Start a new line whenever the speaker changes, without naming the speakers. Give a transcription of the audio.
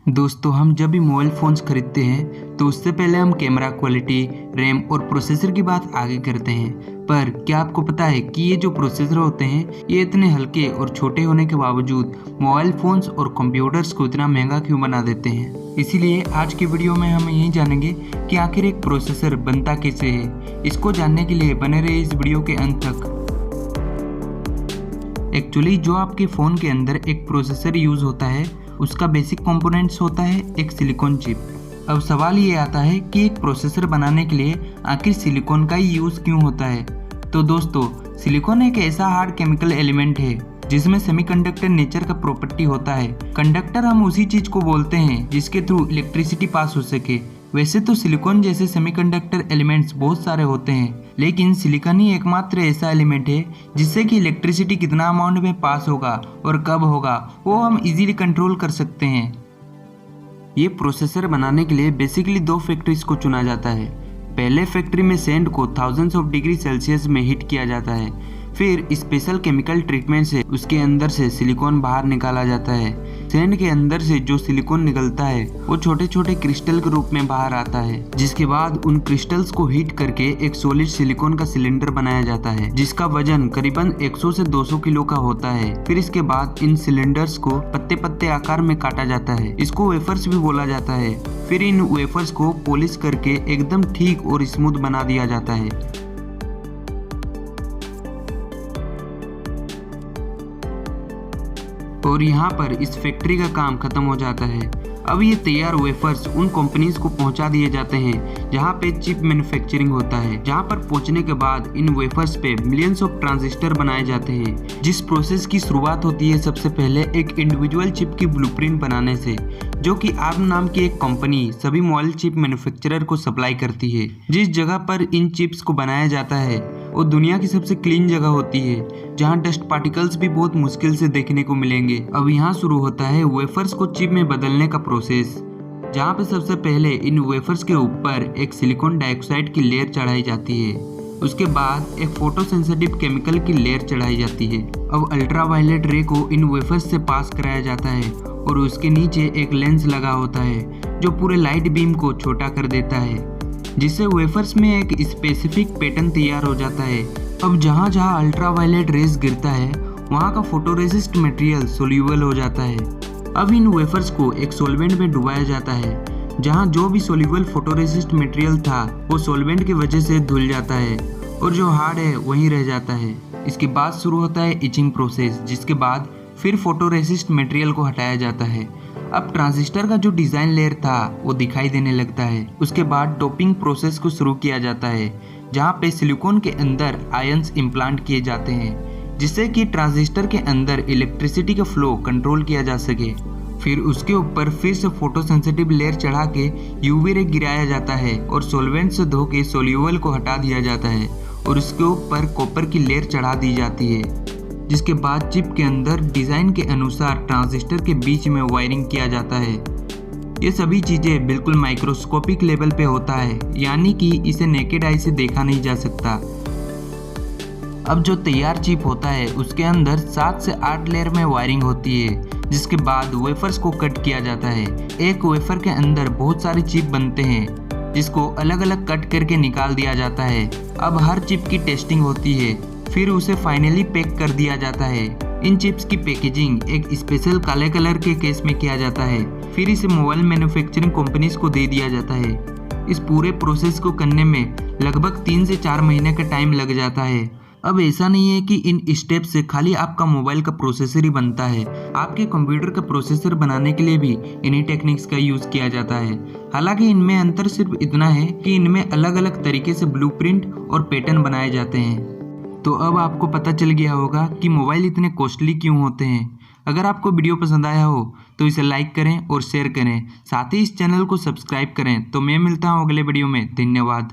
दोस्तों, हम जब भी मोबाइल फ़ोन्स खरीदते हैं तो उससे पहले हम कैमरा क्वालिटी, रैम और प्रोसेसर की बात आगे करते हैं। पर क्या आपको पता है कि ये जो प्रोसेसर होते हैं ये इतने हल्के और छोटे होने के बावजूद मोबाइल फ़ोन्स और कंप्यूटर्स को इतना महंगा क्यों बना देते हैं। इसीलिए आज की वीडियो में हम यही जानेंगे कि आखिर एक प्रोसेसर बनता कैसे है। इसको जानने के लिए बने रहिए इस वीडियो के अंत तक। एक्चुअली जो आपके फ़ोन के अंदर एक प्रोसेसर यूज़ होता है उसका बेसिक कंपोनेंट्स होता है एक सिलिकॉन चिप। अब सवाल ये आता है कि एक प्रोसेसर बनाने के लिए आखिर सिलिकॉन का ही यूज़ क्यों होता है। तो दोस्तों, सिलिकॉन एक ऐसा हार्ड केमिकल एलिमेंट है जिसमें सेमीकंडक्टर नेचर का प्रॉपर्टी होता है। कंडक्टर हम उसी चीज को बोलते हैं जिसके थ्रू इलेक्ट्रिसिटी पास हो सके। वैसे तो सिलिकॉन जैसे सेमीकंडक्टर एलिमेंट्स बहुत सारे होते हैं, लेकिन सिलिकॉन ही एकमात्र ऐसा एलिमेंट है जिससे कि इलेक्ट्रिसिटी कितना अमाउंट में पास होगा और कब होगा वो हम इजीली कंट्रोल कर सकते हैं। ये प्रोसेसर बनाने के लिए बेसिकली दो फैक्ट्रीज को चुना जाता है। पहले फैक्ट्री में सैंड को थाउजेंड्स ऑफ डिग्री सेल्सियस में हीट किया जाता है, फिर स्पेशल केमिकल ट्रीटमेंट से उसके अंदर से सिलिकॉन बाहर निकाला जाता है। सैंड के अंदर से जो सिलिकॉन निकलता है वो छोटे छोटे क्रिस्टल के रूप में बाहर आता है, जिसके बाद उन क्रिस्टल्स को हीट करके एक सॉलिड सिलिकॉन का सिलेंडर बनाया जाता है जिसका वजन करीबन 100 से 200 किलो का होता है। फिर इसके बाद इन सिलेंडर्स को पत्ते पत्ते आकार में काटा जाता है, इसको वेफर्स भी बोला जाता है। फिर इन वेफर्स को पॉलिश करके एकदम ठीक और स्मूथ बना दिया जाता है। और यहाँ पर इस फैक्ट्री का काम खत्म हो जाता है। अब ये तैयार वेफर्स उन कंपनीज को पहुंचा दिए जाते हैं जहाँ पे चिप मैन्युफैक्चरिंग होता है, जहाँ पर पहुंचने के बाद इन वेफर्स पे मिलियंस ऑफ ट्रांजिस्टर बनाए जाते हैं। जिस प्रोसेस की शुरुआत होती है सबसे पहले एक इंडिविजुअल चिप की ब्लूप्रिंट बनाने से, जो कि आर्म नाम की एक कंपनी सभी मोबाइल चिप मैन्युफैक्चरर को सप्लाई करती है। जिस जगह पर इन चिप्स को बनाया जाता है वो दुनिया की सबसे क्लीन जगह होती है, जहाँ डस्ट पार्टिकल्स भी बहुत मुश्किल से देखने को मिलेंगे। अब यहाँ शुरू होता है वेफर्स को चिप में बदलने का प्रोसेस, जहाँ पे सबसे पहले इन वेफर्स के ऊपर एक सिलिकॉन डाइऑक्साइड की लेयर चढ़ाई जाती है। उसके बाद एक फोटो सेंसिटिव केमिकल की लेयर चढ़ाई जाती है। अब अल्ट्रावायलेट रे को इन वेफर्स से पास कराया जाता है और उसके नीचे एक लेंस लगा होता है जो पूरे लाइट बीम को छोटा कर देता है, जिससे वेफर्स में एक स्पेसिफिक पैटर्न तैयार हो जाता है। अब जहाँ जहाँ अल्ट्रावायलेट रेज गिरता है वहाँ का फोटोरेसिस्ट मटेरियल सोल्यूबल हो जाता है। अब इन वेफर्स को एक सॉल्वेंट में डुबाया जाता है, जहाँ जो भी सोल्यूबल फोटोरेसिस्ट मटेरियल था वो सॉल्वेंट की वजह से धुल जाता है और जो हार्ड है वहीं रह जाता है। इसके बाद शुरू होता है इचिंग प्रोसेस, जिसके बाद फिर फोटोरेसिस्ट मटेरियल को हटाया जाता है। अब ट्रांजिस्टर का जो डिजाइन लेयर था वो दिखाई देने लगता है। उसके बाद डोपिंग प्रोसेस को शुरू किया जाता है, जहाँ पे सिलिकॉन के अंदर आयंस इम्प्लांट किए जाते हैं जिससे कि ट्रांजिस्टर के अंदर इलेक्ट्रिसिटी का फ्लो कंट्रोल किया जा सके। फिर उसके ऊपर फिर से फोटो सेंसिटिव लेयर चढ़ा के यूवी रे गिराया जाता है और सॉल्वेंट से धो के सोल्यूबल को हटा दिया जाता है और उसके ऊपर कॉपर की लेयर चढ़ा दी जाती है, जिसके बाद चिप के अंदर डिजाइन के अनुसार ट्रांजिस्टर के बीच में वायरिंग किया जाता है। ये सभी चीजें बिल्कुल माइक्रोस्कोपिक लेवल पे होता है, यानी कि इसे नेकेड आई से देखा नहीं जा सकता। अब जो तैयार चिप होता है उसके अंदर 7 से 8 लेयर में वायरिंग होती है, जिसके बाद वेफर्स को कट किया जाता है। एक वेफर के अंदर बहुत सारे चिप बनते हैं जिसको अलग अलग कट करके निकाल दिया जाता है। अब हर चिप की टेस्टिंग होती है, फिर उसे फाइनली पैक कर दिया जाता है। इन चिप्स की पैकेजिंग एक स्पेशल काले कलर के केस में किया जाता है, फिर इसे मोबाइल मैन्युफैक्चरिंग कंपनीज को दे दिया जाता है। इस पूरे प्रोसेस को करने में लगभग 3 से 4 महीने का टाइम लग जाता है। अब ऐसा नहीं है कि इन स्टेप से खाली आपका मोबाइल का प्रोसेसर ही बनता है, आपके कंप्यूटर का प्रोसेसर बनाने के लिए भी इन्हीं टेक्निक्स का यूज किया जाता है। हालांकि इनमें अंतर सिर्फ इतना है कि इनमें अलग अलग तरीके से ब्लूप्रिंट और पैटर्न बनाए जाते हैं। तो अब आपको पता चल गया होगा कि मोबाइल इतने कॉस्टली क्यों होते हैं। अगर आपको वीडियो पसंद आया हो तो इसे लाइक करें और शेयर करें, साथ ही इस चैनल को सब्सक्राइब करें। तो मैं मिलता हूँ अगले वीडियो में। धन्यवाद।